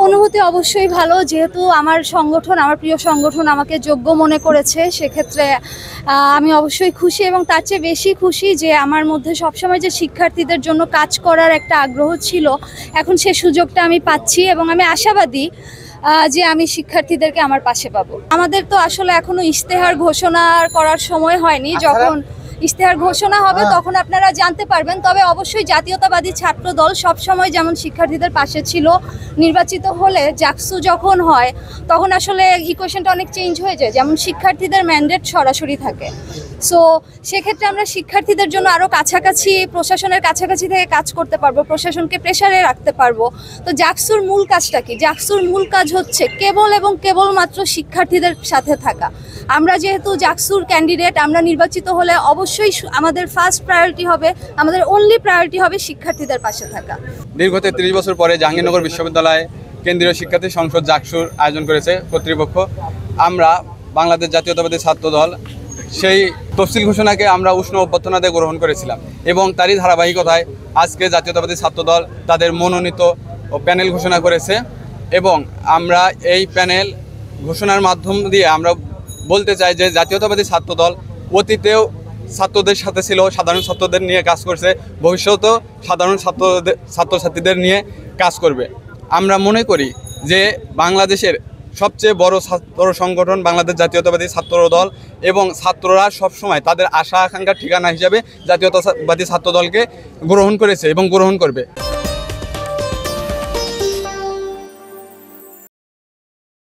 অনুভূতি অবশ্যই ভালো, যেহেতু আমার সংগঠন, আমার প্রিয় সংগঠন আমাকে যোগ্য মনে করেছে, সেক্ষেত্রে আমি অবশ্যই খুশি। এবং তার চেয়ে বেশি খুশি যে আমার মধ্যে সবসময় যে শিক্ষার্থীদের জন্য কাজ করার একটা আগ্রহ ছিল, এখন সে সুযোগটা আমি পাচ্ছি এবং আমি আশাবাদী যে আমি শিক্ষার্থীদেরকে আমার পাশে পাবো। আমাদের তো আসলে এখনো ইশতেহার ঘোষণা করার সময় হয়নি, যখন ইশতেহার ঘোষণা হবে তখন আপনারা জানতে পারবেন। তবে অবশ্যই জাতীয়তাবাদী ছাত্র দল সবসময় যেমন শিক্ষার্থীদের পাশে ছিল, নির্বাচিত হলে জাকসু যখন হয় তখন আসলে ইকুয়েশনটা অনেক চেঞ্জ হয়ে যায়, যেমন শিক্ষার্থীদের ম্যান্ডেট সরাসরি থাকে। সো সেক্ষেত্রে আমরা শিক্ষার্থীদের জন্য আরও কাছাকাছি, প্রশাসনের কাছাকাছি থেকে কাজ করতে পারবো, প্রশাসনকে প্রেশারে রাখতে পারবো। তো জাকসুর মূল কাজটা কি? জাকসুর মূল কাজ হচ্ছে কেবল এবং কেবলমাত্র শিক্ষার্থীদের সাথে থাকা। আমরা যেহেতু জাকসুর ক্যান্ডিডেট, আমরা নির্বাচিত হলে অবশ্যই আমাদের ফার্স্ট প্রায়োরিটি হবে, আমাদের অনলি প্রায়োরিটি হবে শিক্ষার্থীদের পাশে থাকা। দীর্ঘ ৩৩ বছর পরে জাহাঙ্গীরনগর বিশ্ববিদ্যালয়ে কেন্দ্রীয় শিক্ষার্থী সংসদ জাকসুর আয়োজন করেছে কর্তৃপক্ষ। আমরা বাংলাদেশ জাতীয়তাবাদী ছাত্র দল সেই তফসিল ঘোষণাকে আমরা উষ্ণ অভ্যর্থনা দিয়ে গ্রহণ করেছিলাম এবং তারই ধারাবাহিকতায় আজকে জাতীয়তাবাদী ছাত্র দল তাদের মনোনীত প্যানেল ঘোষণা করেছে। এবং আমরা এই প্যানেল ঘোষণার মাধ্যম দিয়ে আমরা বলতে চাই যে জাতীয়তাবাদী ছাত্র দল অতীতেও ছাত্রদের সাথে ছিল, সাধারণ ছাত্রদের নিয়ে কাজ করছে, ভবিষ্যতেও সাধারণ ছাত্রছাত্রীদের নিয়ে কাজ করবে। আমরা মনে করি যে বাংলাদেশের সবচেয়ে বড় ছাত্র সংগঠন বাংলাদেশ জাতীয়তাবাদী ছাত্র দল, এবং ছাত্ররা সবসময় তাদের আশা আকাঙ্ক্ষার ঠিকানা হিসাবে জাতীয়তাবাদী ছাত্র দলকে গ্রহণ করেছে এবং গ্রহণ করবে।